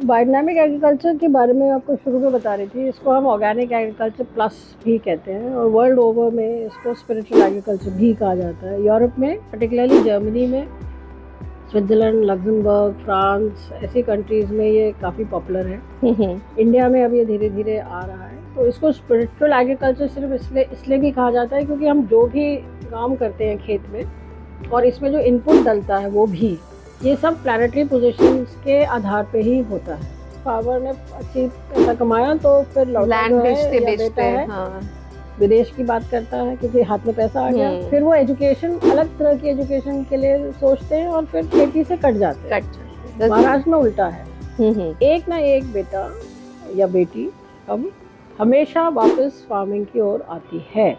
Biodynamic agriculture के बारे में आपको शुरू में बता रही थी। इसको हम ऑर्गेनिक एग्रीकल्चर प्लस भी कहते हैं और वर्ल्ड ओवर में इसको स्पिरिचुअल एग्रीकल्चर भी कहा जाता है। यूरोप में, पर्टिकुलरली जर्मनी में, स्विट्जरलैंड, लग्जमबर्ग, फ्रांस, ऐसी कंट्रीज़ में ये काफ़ी पॉपुलर है। इंडिया में अब ये धीरे धीरे आ रहा है। तो इसको स्पिरिचुअल एग्रीकल्चर सिर्फ इसलिए भी कहा जाता है क्योंकि हम जो भी काम करते हैं खेत में और इसमें जो इनपुट डलता है वो भी, ये सब प्लानिटरी पोजीशंस के आधार पे ही होता है। फार्मर ने अच्छी पैसा कमाया तो फिर लौटा जो है या बेटा है, हाँ। विदेश की बात करता है क्योंकि हाथ में पैसा आ गया। फिर वो एजुकेशन, अलग तरह की एजुकेशन के लिए सोचते हैं और फिर खेती से कट जाते हैं। महाराष्ट्र में उल्टा है। एक ना एक बेटा या बेटी अब हमेशा वापस फार्मिंग की ओर आती है।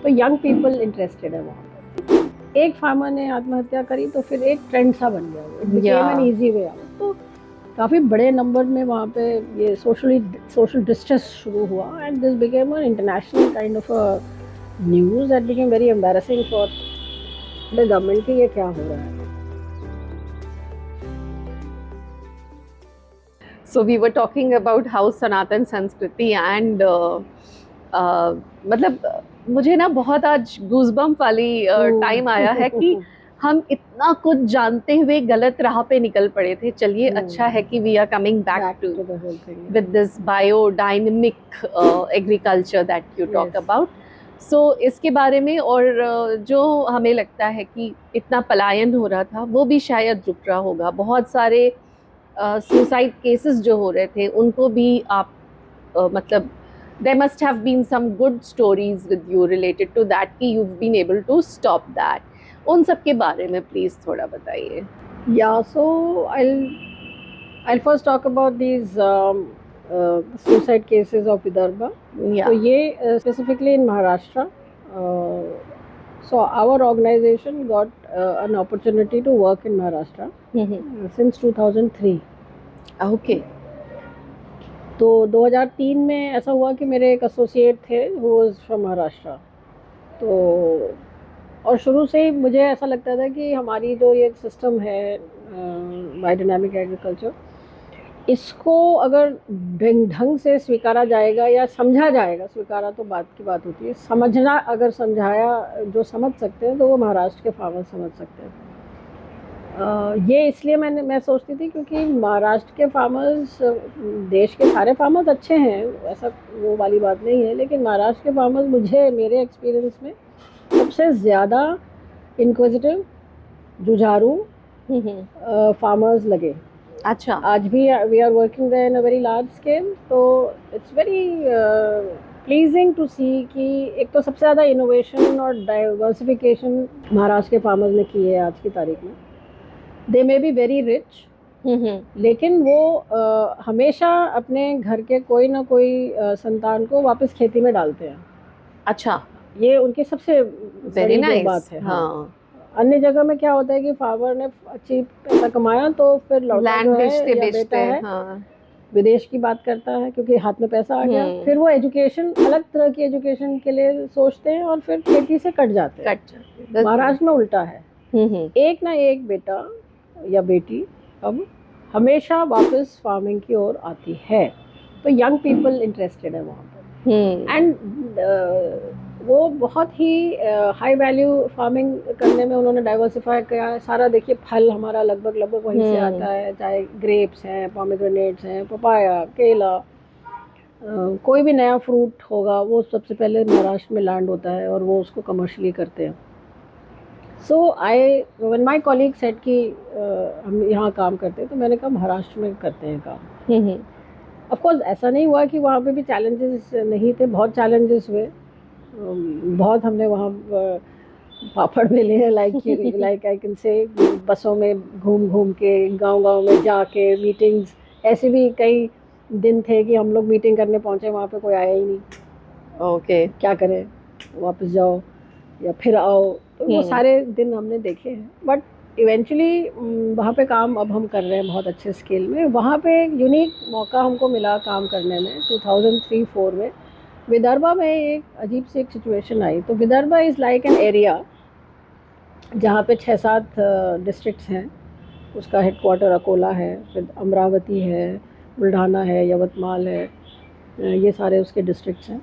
तो यंग पीपल इंटरेस्टेड है वहाँ पर। एक फार्मर ने आत्महत्या करी तो फिर एक ट्रेंड सा बन गया, it became an easy way out. तो काफ़ी बड़े नंबर में वहाँ पे ये सोशल डिस्ट्रेस शुरू हुआ and this became an international kind of news that became very embarrassing for the government कि ये क्या हो रहा है। So we were talking about how Sanatan Sanskriti and मतलब मुझे ना बहुत आज गूज़बम्प वाली टाइम आया है कि हम इतना कुछ जानते हुए गलत राह पे निकल पड़े थे। चलिए अच्छा है कि we are coming back to with this biodynamic agriculture that you talk about. So इसके बारे में और जो हमें लगता है कि इतना पलायन हो रहा था वो भी शायद रुक रहा होगा। बहुत सारे सुसाइड केसेस जो हो रहे थे उनको भी आप मतलब there must have been some good stories with you related to that कि you've been able to stop that. उन सब के बारे में प्लीज थोड़ा बताइए। Yeah, so I'll first talk about these suicide cases of Vidarbha. Yeah. So ये specifically in Maharashtra. So our organization got an opportunity to work in Maharashtra since 2003. Okay. तो 2003 में ऐसा हुआ कि मेरे एक एसोसिएट थे वो वाज फ्रॉम महाराष्ट्र। तो और शुरू से ही मुझे ऐसा लगता था कि हमारी जो ये सिस्टम है बायोडायनेमिक एग्रीकल्चर, इसको अगर ढंग से स्वीकारा जाएगा या समझा जाएगा, स्वीकारा तो बात की बात होती है, समझना अगर समझाया जो समझ सकते हैं तो वो महाराष्ट्र के फार्मर समझ सकते हैं। ये इसलिए मैं सोचती थी क्योंकि महाराष्ट्र के फार्मर्स, देश के सारे फार्मर्स अच्छे हैं, ऐसा वो वाली बात नहीं है, लेकिन महाराष्ट्र के फार्मर्स मुझे मेरे एक्सपीरियंस में सबसे ज़्यादा इंक्विजिटिव, जुझारू फार्मर्स लगे। अच्छा। आज भी we are working there in a very large scale. तो it's very pleasing to see कि एक तो सबसे ज़्यादा इनोवेशन और डाइवर्सिफिकेशन महाराष्ट्र के फार्मर्स ने की है आज की तारीख में। दे मे बी वेरी रिच, लेकिन वो हमेशा अपने घर के कोई ना कोई संतान को वापस खेती में डालते हैं। अच्छा, ये उनकी सबसे वेरी नाइस बात है। हाँ। अन्य जगह में क्या होता है कि फार्मर ने अच्छी पैसा कमाया तो फिर लौटा जो है या बेटा है, हाँ, विदेश की बात करता है क्योंकि हाथ में पैसा आ गया। फिर वो एजुकेशन, अलग तरह की एजुकेशन के लिए सोचते हैं और फिर खेती से कट जाते हैं। महाराष्ट्र में उल्टा है। एक ना एक बेटा या बेटी अब हमेशा वापस फार्मिंग की ओर आती है। तो यंग पीपल इंटरेस्टेड है वहाँ पर एंड वो बहुत ही हाई वैल्यू फार्मिंग करने में उन्होंने डाइवर्सिफाई किया। सारा देखिए फल हमारा लगभग वहीं से आता है, चाहे ग्रेप्स हैं, पोमेग्रेनेट्स हैं, पपाया, केला, कोई भी नया फ्रूट होगा वो सबसे पहले महाराष्ट्र में लैंड होता है और वो उसको कमर्शियली करते हैं। So when my colleague said कि हम यहाँ काम करते हैं तो मैंने कहा महाराष्ट्र में करते हैं काम। ऑफ कोर्स ऐसा नहीं हुआ कि वहाँ पे भी चैलेंजेस नहीं थे, बहुत चैलेंजेस हुए। बहुत हमने वहाँ पापड़ बेले हैं, लाइक आई कैन से, बसों में घूम के, गांव में जाके मीटिंग्स, ऐसे भी कई दिन थे कि हम लोग मीटिंग करने पहुँचे, वहाँ पे कोई आया ही नहीं। ओके, क्या करें, वापस जाओ या फिर आओ। तो वो सारे दिन हमने देखे हैं। बट इवेंचुअली वहाँ पे काम अब हम कर रहे हैं बहुत अच्छे स्केल में। वहाँ पे एक यूनिक मौका हमको मिला काम करने में 2003-04 में। विदर्भा में एक अजीब सी एक सिचुएशन आई। तो Vidarbha is like an area जहाँ पे 6-7 डिस्ट्रिक्ट्स हैं। उसका हेडक्वार्टर अकोला है, फिर अमरावती है, बुल्ढाना है, यवतमाल है, ये सारे उसके डिस्ट्रिक्ट्स हैं।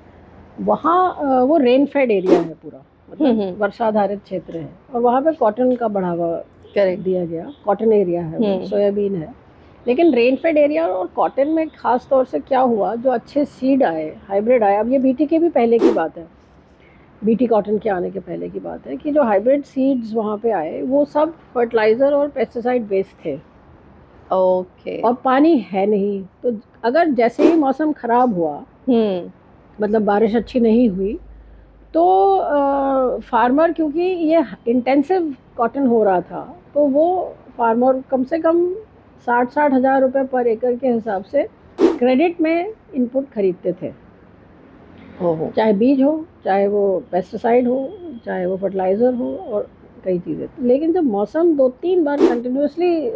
वहाँ वो रेन फेड एरिया है पूरा, मतलब वर्षाधारित क्षेत्र है, और वहाँ पे कॉटन का बढ़ावा दिया गया। कॉटन एरिया है, सोयाबीन है, लेकिन रेन फेड एरिया और कॉटन में खास तौर से क्या हुआ, जो अच्छे सीड आए, हाइब्रिड आए। अब ये बीटी के भी पहले की बात है, बीटी कॉटन के आने के पहले की बात है कि जो हाइब्रिड सीड्स वहाँ पे आए वो सब फर्टिलाइज़र और पेस्टिसाइड बेस्ड थे। ओके। और पानी है नहीं, तो अगर जैसे ही मौसम ख़राब हुआ, मतलब बारिश अच्छी नहीं हुई, तो फार्मर, क्योंकि ये इंटेंसिव कॉटन हो रहा था, तो वो फार्मर कम से कम 60-60 हज़ार रुपये पर एकड़ के हिसाब से क्रेडिट में इनपुट खरीदते थे। चाहे बीज हो, चाहे वो पेस्टिसाइड हो, चाहे वो फर्टिलाइज़र हो, और कई चीज़ें। लेकिन जब मौसम 2-3 बार कंटिन्यूसली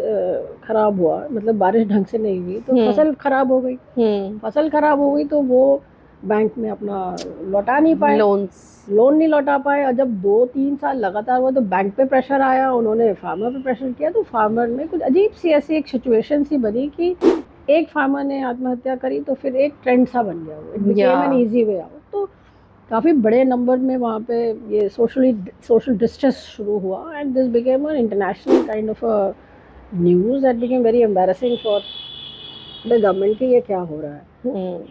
ख़राब हुआ, मतलब बारिश ढंग से नहीं हुई, तो फसल ख़राब हो गई। फसल ख़राब हो गई तो वो बैंक में अपना लौटा नहीं पाए, लोन नहीं लौटा पाए। और जब 2-3 साल लगातार हुआ तो बैंक पे प्रेशर आया, उन्होंने फार्मर पे प्रेशर किया, तो फार्मर में कुछ अजीब सी ऐसी एक सिचुएशन सी बनी कि एक फार्मर ने आत्महत्या करी, तो फिर एक ट्रेंड सा बन गया, वो it became an easy way out. तो काफ़ी बड़े नंबर में वहाँ पे ये सोशल डिस्ट्रेस शुरू हुआ, and this became an international kind of a news that became very embarrassing for the government कि ये क्या हो रहा है।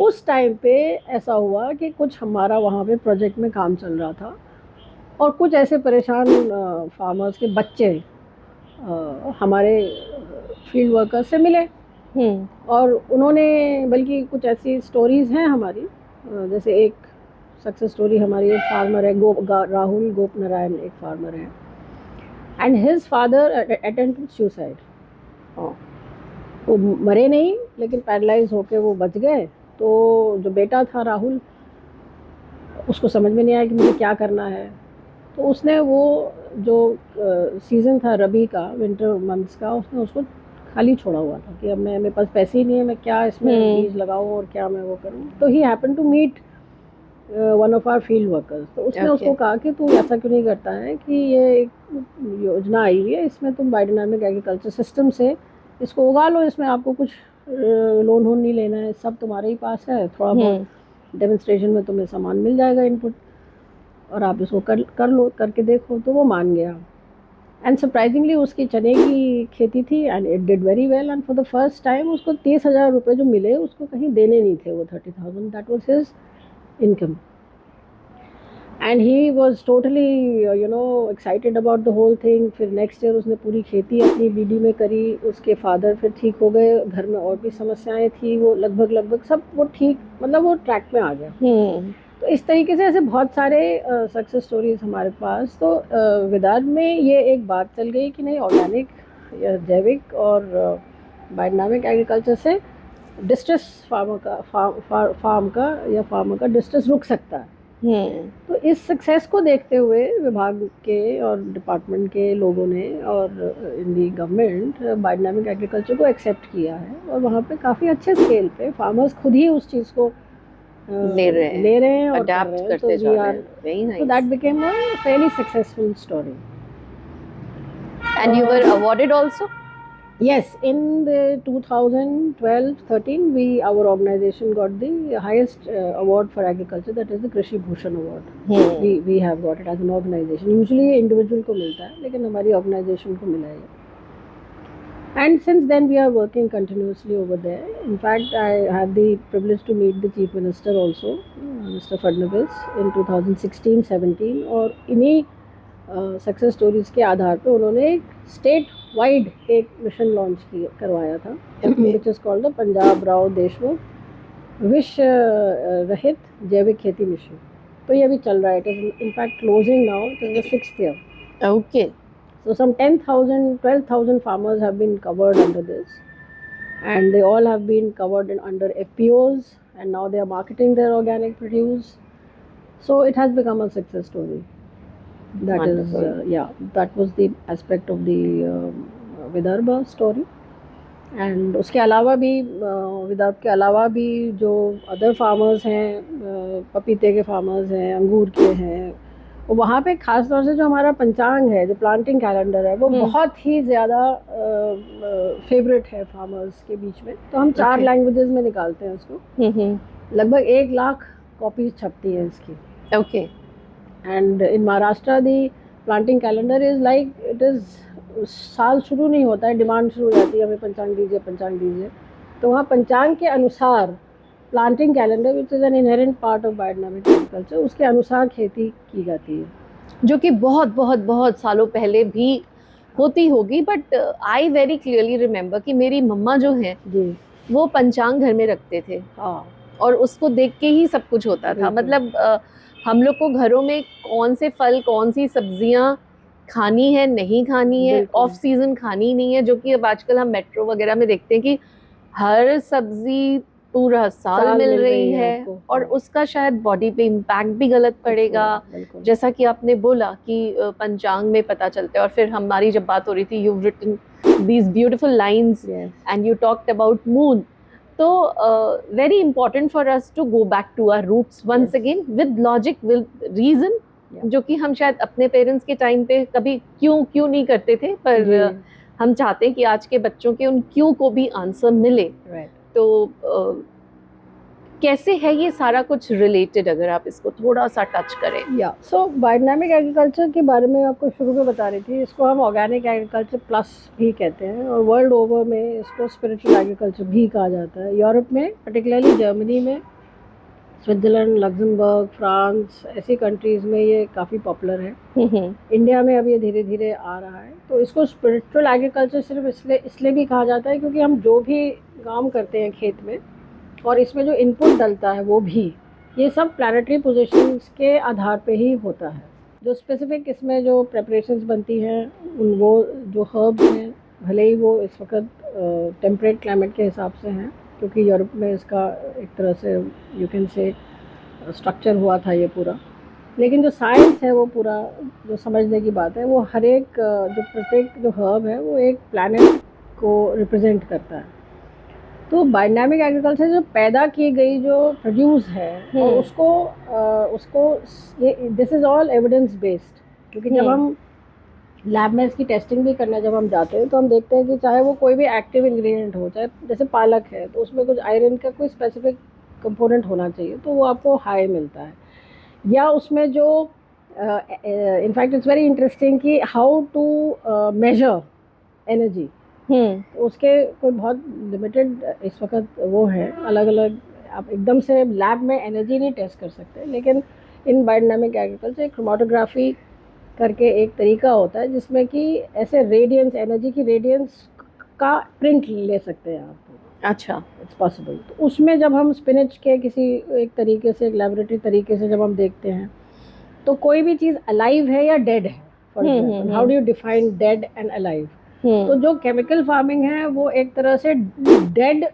उस टाइम पे ऐसा हुआ कि कुछ हमारा वहाँ पे प्रोजेक्ट में काम चल रहा था, और कुछ ऐसे परेशान फार्मर्स के बच्चे हमारे फील्ड वर्कर्स से मिले, और उन्होंने, बल्कि कुछ ऐसी स्टोरीज़ हैं हमारी, जैसे एक सक्सेस स्टोरी हमारी, एक फार्मर है राहुल गोपनारायण, एक फार्मर है, and his father attempted suicide. वो मरे नहीं, लेकिन पैरालाइज होके वो बच गए। तो जो बेटा था राहुल, उसको समझ में नहीं आया कि मुझे क्या करना है, तो उसने वो जो सीज़न था रबी का, विंटर मंथ्स का, उसने उसको खाली छोड़ा हुआ था कि अब मेरे पास पैसे ही नहीं है, मैं क्या इसमें बीज लगाऊं और क्या मैं वो करूं। तो he happen to meet one of our field workers. तो उसने उसको कहा कि तू ऐसा क्यों नहीं करता है कि ये एक योजना आई हुई है, इसमें तुम बायोडायनामिक एग्रीकल्चर सिस्टम से इसको उगा लो, इसमें आपको कुछ लोन वोन नहीं लेना है, सब तुम्हारे ही पास है, थोड़ा बहुत डेमोन्स्ट्रेशन में तुम्हें सामान मिल जाएगा इनपुट, और आप इसको कर लो, करके देखो। तो वो मान गया, एंड सरप्राइजिंगली उसकी चने की खेती थी, and it did very well, and for the first time उसको 30,000 रुपये जो मिले, उसको कहीं देने नहीं थे, वो 30,000, that was his income, and he was totally excited about the whole thing. फिर नेक्स्ट ईयर उसने पूरी खेती अपनी बीडी में करी, उसके फादर फिर ठीक हो गए, घर में और भी समस्याएं थी, वो लगभग सब वो ठीक, मतलब वो ट्रैक में आ गया। तो इस तरीके से ऐसे बहुत सारे सक्सेस स्टोरीज हमारे पास। तो विदर्भ में ये एक बात चल गई कि नहीं, ऑर्गेनिक या जैविक और बायोडायनामिक एग्रीकल्चर से डिस्ट्रेस फार्मर का डिस्ट्रेस रुक सकता है। तो इस सक्सेस को देखते हुए विभाग के और डिपार्टमेंट के लोगों ने और इंडी गवर्नमेंट बायोडायनामिक एग्रीकल्चर को एक्सेप्ट किया है, और वहाँ पे काफ़ी अच्छे स्केल पे फार्मर्स खुद ही उस चीज़ को ले रहे हैं और अडैप्ट करते जा रहे हैं। So that became a fairly successful story. And you were awarded also? Yes, in the 2012-13, our organization got the highest award for agriculture, that is the Krishi Bhushan Award. We have got it as an organization. Usually individual को मिलता है, लेकिन हमारी organization को मिला है. And since then we are working continuously over there. In fact, I had the privilege to meet the Chief Minister also, Mr. Fadnavis, in 2016-17, और इन्हीं सक्सेस स्टोरीज के आधार पे उन्होंने एक स्टेट वाइड एक मिशन लॉन्च करवाया था, which is called the Punjab Rao Deshmukh विष रहित जैविक खेती मिशन। तो ये अभी चल रहा है, it is in fact closing now, it is the 6th year. Okay, so some 12,000 farmers have been covered under this, and they all have been covered under FPOs, and now they are marketing their organic produce. So it has become a success story. That Wonderful. That was the aspect of the Vidarbha story. And उसके अलावा भी विदर्भ के अलावा भी जो other farmers हैं, पपीते के फार्मर्स हैं, अंगूर के हैं, वहाँ पे खास तौर से जो हमारा पंचांग है, जो प्लांटिंग कैलेंडर है, वो बहुत ही ज़्यादा फेवरेट है फार्मर्स के बीच में। तो हम 4 लैंग्वेजेस में निकालते हैं उसको। लगभग 1 लाख कॉपीज छपती है इसकी। Okay. And in Maharashtra the planting calendar is like it is, साल शुरू नहीं होता है, डिमांड शुरू हो जाती है, हमें पंचांग दीजिए, पंचांग दीजिए। तो वहाँ पंचांग के अनुसार planting calendar which is an inherent part of biodynamic agriculture, उसके अनुसार खेती की जाती है, जो कि बहुत बहुत बहुत सालों पहले भी होती होगी। But I very clearly remember कि मेरी मम्मा जो हैं जी, वो पंचांग घर में रखते थे। हाँ, और उसको देख के ही सब कुछ होता था। मतलब हम लोग को घरों में कौन से फल, कौन सी सब्जियां खानी है, नहीं खानी है, ऑफ सीजन खानी नहीं है, जो कि अब आजकल हम मेट्रो वगैरह में देखते हैं कि हर सब्जी पूरा साल मिल रही है और उसका शायद बॉडी पे इम्पैक्ट भी गलत पड़ेगा। जैसा कि आपने बोला कि पंचांग में पता चलता है। और फिर हमारी जब बात हो रही थी, you've written these beautiful lines and you talked about moon. तो very important for us to go back to our roots once again with logic, with reason, जो कि हम शायद अपने पेरेंट्स के टाइम पे कभी क्यों नहीं करते थे, पर हम चाहते हैं कि आज के बच्चों के उन क्यों को भी आंसर मिले। तो कैसे है ये सारा कुछ रिलेटेड, अगर आप इसको थोड़ा सा टच करें। या सो बायोडायनामिक एग्रीकल्चर के बारे में आपको शुरू में बता रही थी, इसको हम ऑर्गेनिक एग्रीकल्चर प्लस भी कहते हैं, और वर्ल्ड ओवर में इसको स्पिरिचुअल एग्रीकल्चर भी कहा जाता है। यूरोप में, पर्टिकुलरली जर्मनी में, स्विट्जरलैंड, लग्जमबर्ग, फ्रांस, ऐसी कंट्रीज़ में ये काफ़ी पॉपुलर है। इंडिया में अब ये धीरे धीरे आ रहा है। तो इसको स्पिरिचुअल एग्रीकल्चर सिर्फ इसलिए भी कहा जाता है क्योंकि हम जो भी काम करते हैं खेत में, और इसमें जो इनपुट डलता है वो भी, ये सब प्लानिटरी पोजीशंस के आधार पे ही होता है। जो स्पेसिफिक इसमें जो प्रेपरेशंस बनती हैं, उन वो जो हर्ब्स हैं, भले ही वो इस वक्त टेम्परेट क्लाइमेट के हिसाब से हैं, क्योंकि यूरोप में इसका एक तरह से यू कैन से स्ट्रक्चर हुआ था ये पूरा, लेकिन जो साइंस है वो पूरा जो समझने की बात है, वो हर एक जो प्रत्येक जो हर्ब है वो एक प्लैनेट को रिप्रेजेंट करता है। तो बायोडायनामिक एग्रीकल्चर जो पैदा की गई जो प्रोड्यूस है, और उसको ये this is all evidence based, क्योंकि जब हम लैब में इसकी टेस्टिंग भी करने जब हम जाते हैं तो हम देखते हैं कि चाहे वो कोई भी एक्टिव इंग्रेडिएंट हो, चाहे जैसे पालक है तो उसमें कुछ आयरन का कोई स्पेसिफिक कंपोनेंट होना चाहिए तो वो आपको हाई मिलता है, या उसमें जो इनफैक्ट इट्स वेरी इंटरेस्टिंग कि हाउ टू मेजर एनर्जी, उसके कोई बहुत लिमिटेड इस वक्त वो है, अलग अलग आप एकदम से लैब में एनर्जी नहीं टेस्ट कर सकते, लेकिन इन बायोडायनामिक एग्रीकल्चर क्रोमेटोग्राफी करके एक तरीका होता है जिसमें कि ऐसे रेडियंस, एनर्जी की रेडियंस का प्रिंट ले सकते हैं आप। अच्छा, इट्स पॉसिबल। तो उसमें जब हम स्पिनच के किसी एक तरीके से, एक लैबोरेटरी तरीके से जब हम देखते हैं तो कोई भी चीज़ अलाइव है या डेड है, for example how do you define dead and alive. तो जो केमिकल फार्मिंग है वो एक तरह से डेड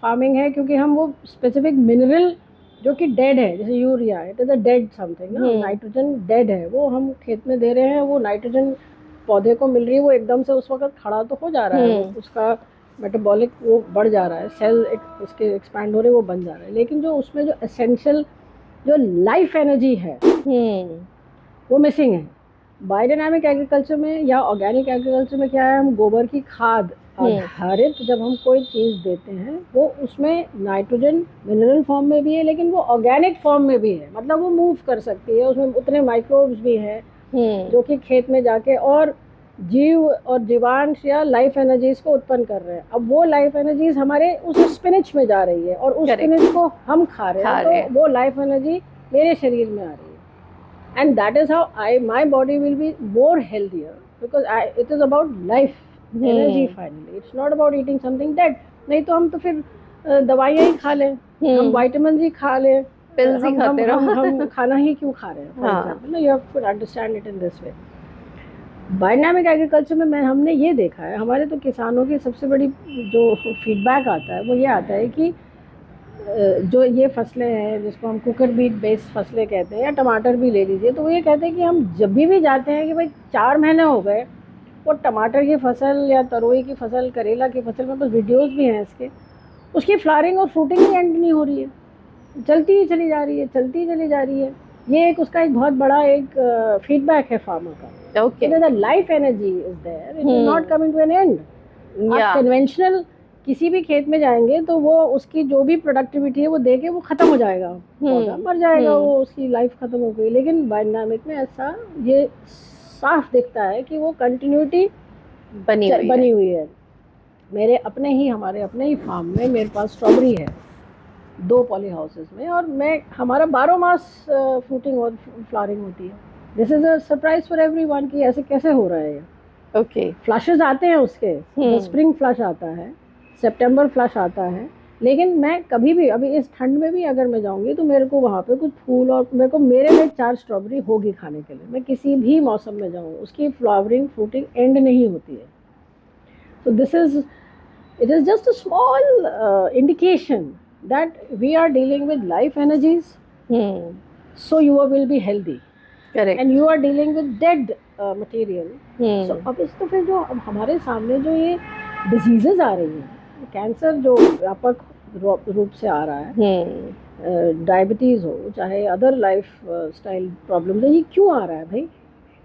फार्मिंग है, क्योंकि हम वो स्पेसिफिक मिनरल जो कि डेड है, जैसे urea, it is a dead something ना, नाइट्रोजन डेड है, वो हम खेत में दे रहे हैं, वो नाइट्रोजन पौधे को मिल रही है, वो एकदम से उस वक्त खड़ा तो हो जा रहा है, उसका मेटाबॉलिक वो बढ़ जा रहा है, सेल उसके एक्सपैंड हो रहे वो बन जा रहा है, लेकिन जो उसमें जो एसेंशियल जो लाइफ एनर्जी है वो मिसिंग है। बायोडायनामिक एग्रीकल्चर में या ऑर्गेनिक एग्रीकल्चर में क्या है, हम गोबर की खाद आधारित जब हम कोई चीज़ देते हैं वो उसमें नाइट्रोजन मिनरल फॉर्म में भी है, लेकिन वो ऑर्गेनिक फॉर्म में भी है, मतलब वो मूव कर सकती है, उसमें उतने माइक्रोब्स भी हैं जो कि खेत में जाके और जीव और जीवांश या लाइफ एनर्जीज को उत्पन्न कर रहे हैं। अब वो लाइफ एनर्जीज हमारे उस स्पिनच में जा रही है और उस स्पिनच को हम खा रहे हैं, तो वो लाइफ एनर्जी मेरे शरीर में आ रही है, and that is how my body will be more healthier, because it is about life energy finally, it's not about eating something dead। नहीं तो हम तो फिर दवाइयाँ ही खा लें, हम विटामिन ही खा लें, पिल्स ही खाते रहो, हम खाना ही क्यों खा रहे हैं, for example. You have to understand it in this way. Biodynamic agriculture में हमने ये देखा है, हमारे तो किसानों की सबसे बड़ी जो फीडबैक आता है वो ये आता है कि जो ये फसलें हैं जिसको हम कुकर बीट बेस्ड फसलें कहते हैं, या टमाटर भी ले लीजिए, तो वो ये कहते हैं कि हम जब भी जाते हैं कि भाई 4 महीने हो गए, वो टमाटर की फसल या तरोई की फसल, करेला की फसल में बस वीडियोस भी हैं इसके, उसकी फ्लावरिंग और फ्रूटिंग ही एंड नहीं हो रही है, चलती ही चली जा रही है, चलती ही चली जा रही है। ये एक उसका एक बहुत बड़ा एक फीडबैक है फार्मर का। Okay, the life energy is there, it is not coming to an end. आप कन्वेंशनल किसी भी खेत में जाएंगे तो वो उसकी जो भी प्रोडक्टिविटी है वो दे के वो खत्म हो जाएगा, पौधा मर जाएगा, वो उसकी लाइफ खत्म हो गई। लेकिन बायोडायनामिक में ऐसा ये साफ दिखता है कि वो कंटिन्यूटी बनी हुई है। मेरे अपने ही हमारे अपने ही फार्म में मेरे पास स्ट्रॉबेरी है 2 पॉली हाउसेस में, और मैं हमारा 12 मास फ्रूटिंग और फ्लावरिंग होती है। This is a surprise for everyone कि ऐसे कैसे हो रहा है ये। ओके, फ्लशेस आते हैं उसके, स्प्रिंग फ्लश आता है, सितंबर फ्लश आता है, लेकिन मैं कभी भी अभी इस ठंड में भी अगर मैं जाऊंगी तो मेरे को वहाँ पे कुछ फूल और मेरे लिए 4 स्ट्रॉबेरी होगी खाने के लिए। मैं किसी भी मौसम में जाऊँ उसकी फ्लावरिंग फ्रूटिंग एंड नहीं होती है। तो this is it is just a small indication that we are dealing with life energies, so you will be healthy. Correct. And you are dealing with dead material. So अब इस तो फिर जो अब हमारे सामने जो ये diseases आ रही हैं, कैंसर जो व्यापक रूप से आ रहा है, डायबिटीज हो चाहे अदर लाइफ स्टाइल प्रॉब्लम है, ये क्यों आ रहा है भाई?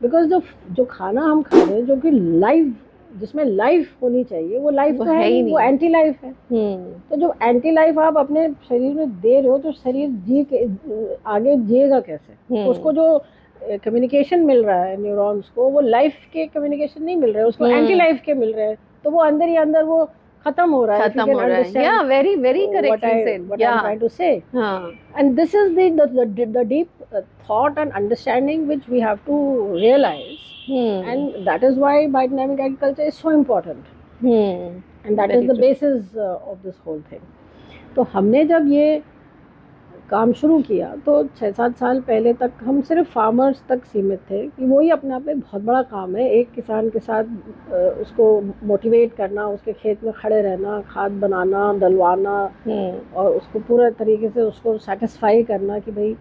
बिकॉज जो खाना हम खा रहे हैं जो कि लाइफ, जिसमें लाइफ होनी चाहिए, वो लाइफ तो है ही नहीं, वो एंटी लाइफ है। तो जो एंटी लाइफ आप अपने शरीर में दे रहे हो तो शरीर जी के आगे जिएगा कैसे? उसको जो कम्युनिकेशन मिल रहा है न्यूरॉन्स को, वो लाइफ के कम्युनिकेशन नहीं मिल रहे, उसको एंटी लाइफ के मिल रहे हैं, तो वो अंदर ही अंदर वो खत्म हो रहा है। Yeah, very very correctly said. What I'm trying to say. And this is the deep thought and understanding which we have to realize. And that is why biodynamic agriculture is so important. And that is the basis of this whole thing. तो हमने जब ये काम शुरू किया तो 6-7 साल पहले तक हम सिर्फ फार्मर्स तक सीमित थे कि वही अपने आप में बहुत बड़ा काम है, एक किसान के साथ उसको मोटिवेट करना, उसके खेत में खड़े रहना, खाद बनाना, डलवाना, और उसको पूरा तरीके से उसको सेटिस्फाई करना कि भाई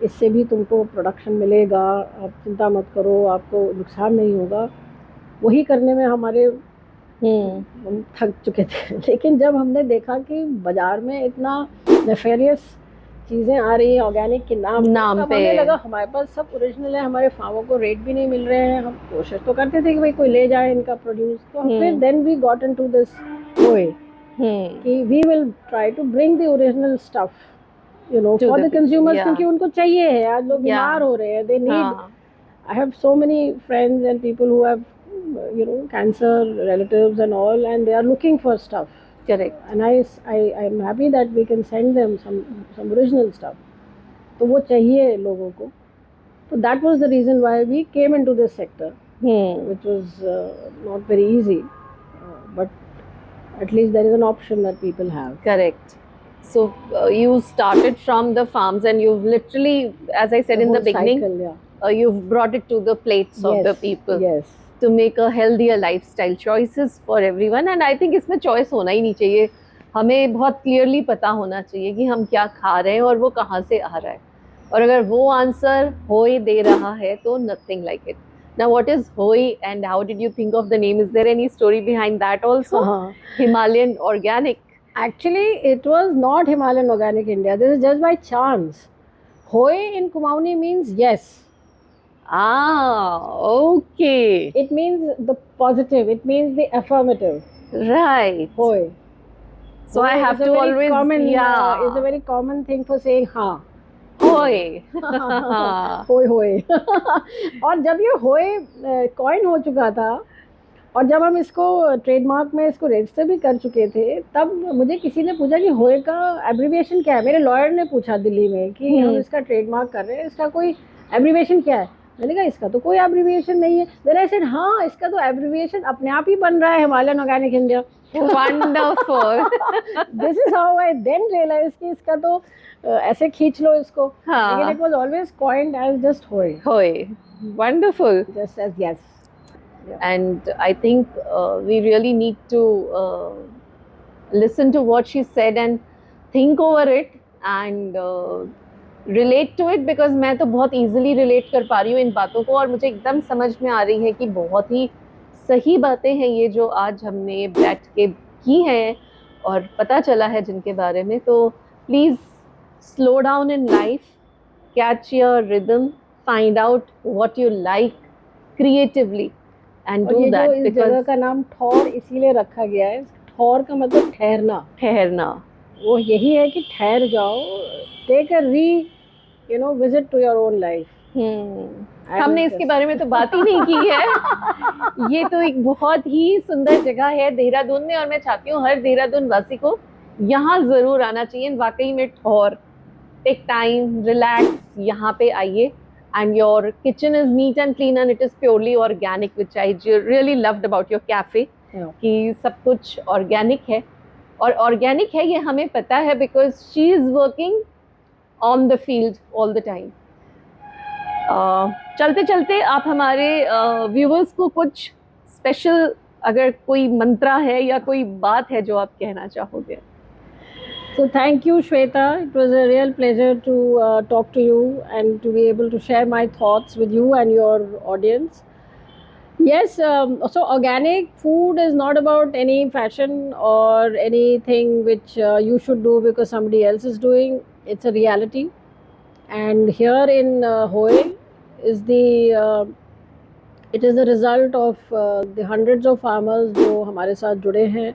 इससे भी तुमको प्रोडक्शन मिलेगा, आप चिंता मत करो, आपको नुकसान नहीं होगा। वही करने में हमारे हम थक चुके थे। लेकिन जब हमने देखा कि बाजार में इतना नेफेरियस चीज़ें आ रही हैं ऑर्गेनिक के नाम पे, हमें लगा हमारे पास सब ओरिजिनल है, हमारे फार्मों को रेट भी नहीं मिल रहे हैं, हम कोशिश तो करते थे कि भाई कोई ले जाए इनका प्रोड्यूस। तो फिर then we got into this way कि we will try to bring the original stuff, you know, for the consumers, क्योंकि उनको चाहिए है। आज लोग बीमार हो रहे हैं, they need. I have so many friends and people who have cancer relatives and all, and they are looking for stuff. Correct. And I'm happy that we can send them some original stuff. तो वो चाहिए लोगों को। So that was the reason why we came into this sector, which was not very easy, but at least there is an option that people have. Correct. So you started from the farms and you've literally, as I said in the beginning, you've brought it to the plates of the people. Yes. To make a healthier lifestyle choices for everyone. And I think इसमें choice होना ही नहीं चाहिए, हमें बहुत clearly पता होना चाहिए कि हम क्या खा रहे हैं और वो कहाँ से आ रहा है। और अगर वो आंसर होई दे रहा है तो nothing like it. Now what is Hoi and how did you think of the name? Is there any story behind that also? Himalayan Organic. Actually, it was not Himalayan Organic India. This is just by chance. Hoi in Kumaoni means yes. Okay. It means the positive. It means the affirmative. Right. Hoi. So Hoi I have to always common, it's a very common thing for saying हाँ. Hoi. Hoi hoi. और जब ये hoi coin हो चुका था और जब हम इसको ट्रेडमार्क में इसको रजिस्टर भी कर चुके थे, तब मुझे किसी ने पूछा कि होए का एब्रीविएशन क्या है। मेरे लॉयर ने पूछा दिल्ली में कि हम इसका ट्रेडमार्क कर रहे हैं, इसका कोई एब्रीविएशन क्या है? मैंने कहा इसका तो कोई एब्रीविएशन नहीं है। देन आई सेड हाँ, इसका तो एब्रीविएशन अपने आप ही बन रहा है, Himalayan organic India. Wonderful. This is how I then realise कि इसका तो ऐसे खींच लो इसको। लेकिन it was always coined as just होए। होए। Wonderful. Just as yes. And I think we really need to listen to what she said and think over it and relate to it, because मैं तो बहुत easily relate कर पा रही हूँ इन बातों को और मुझे एकदम समझ में आ रही है कि बहुत ही सही बातें हैं ये जो आज हमने बैठ के की हैं और पता चला है जिनके बारे में। तो please slow down in life, catch your rhythm, find out what you like creatively and और do ये that. जो इस जगह का नाम ठौर इसीलिए रखा गया है, ठौर का मतलब ठहरना, वो यही है कि ठहर जाओ, take a visit to your own life. हमने इसके बारे में तो बात ही नहीं की है। ये तो एक बहुत ही सुंदर जगह है देहरादून में, और मैं चाहती हूँ हर देहरादून वासी को यहाँ जरूर आना चाहिए। वाकई में ठौर, टेक टाइम, रिलैक्स, यहाँ पे आइए। And your kitchen is neat and clean and it is purely organic, which I really loved about your cafe, कि सब कुछ ऑर्गेनिक है। और ऑर्गेनिक है ये हमें पता है because she is working on the field all the time. चलते चलते आप हमारे व्यूवर्स को कुछ स्पेशल, अगर कोई मंत्रा है या कोई बात है जो आप कहना चाहोगे। So thank you, Shweta. It was a real pleasure to talk to you and to be able to share my thoughts with you and your audience. Yes, so organic food is not about any fashion or anything which you should do because somebody else is doing. It's a reality. And here in Hoy is it is the result of the hundreds of farmers जो हमारे साथ जुड़े हैं,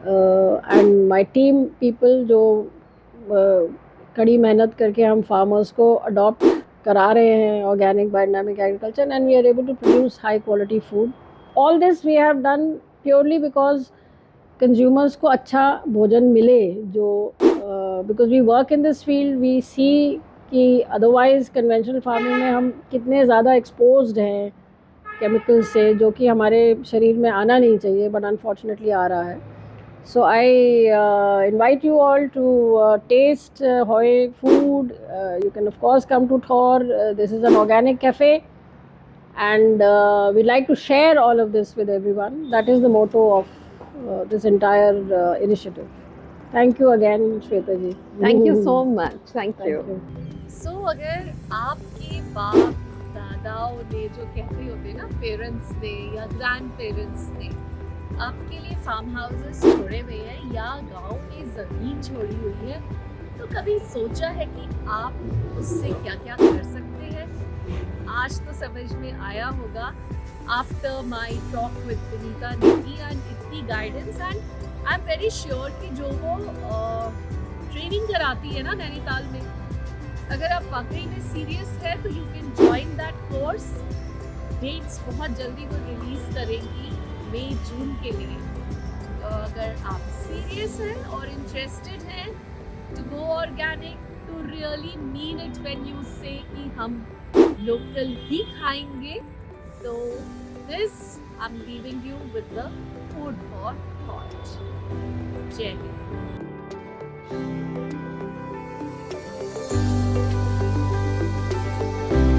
and my team people जो कड़ी मेहनत करके हम फार्मर्स को अडॉप्ट करा रहे हैं organic biodynamic agriculture, and we are able to produce high quality food. All this we have done purely because consumers को अच्छा भोजन मिले, जो because we work in this field, we see कि अदरवाइज कन्वेंशनल फार्मिंग में हम कितने ज़्यादा एक्सपोज्ड हैं केमिकल्स से, जो कि हमारे शरीर में आना नहीं चाहिए बट अनफॉर्चुनेटली आ रहा है। So I invite you all to taste Hoy food. You can of course come to Thor. This is an organic cafe, and we'd like to share all of this with everyone. That is the motto of this entire initiative. Thank you again, Shweta ji. Thank you so much. Thank you. So अगर आपके बाप दादाओं ने जो कहते होते ना, parents ने या ग्रैंड पेरेंट्स ने आपके लिए फार्म हाउसेस छोड़े हुए हैं या गांव में ज़मीन छोड़ी हुई है, तो कभी सोचा है कि आप उससे क्या क्या कर सकते हैं? आज तो समझ में आया होगा after my talk with Vinita Negi and इतनी guidance, and I am very sure कि जो वो ट्रेनिंग कराती है ना नैनीताल में, अगर आप वाकई में सीरियस है तो you can join that course. Dates बहुत जल्दी वो रिलीज़ करेंगी मई जून के लिए। अगर आप सीरियस हैं और इंटरेस्टेड हैं to go organic, to really mean it when you say कि हम लोकल ही खाएंगे, तो this I am leaving you with the food for thought. जय हिंद।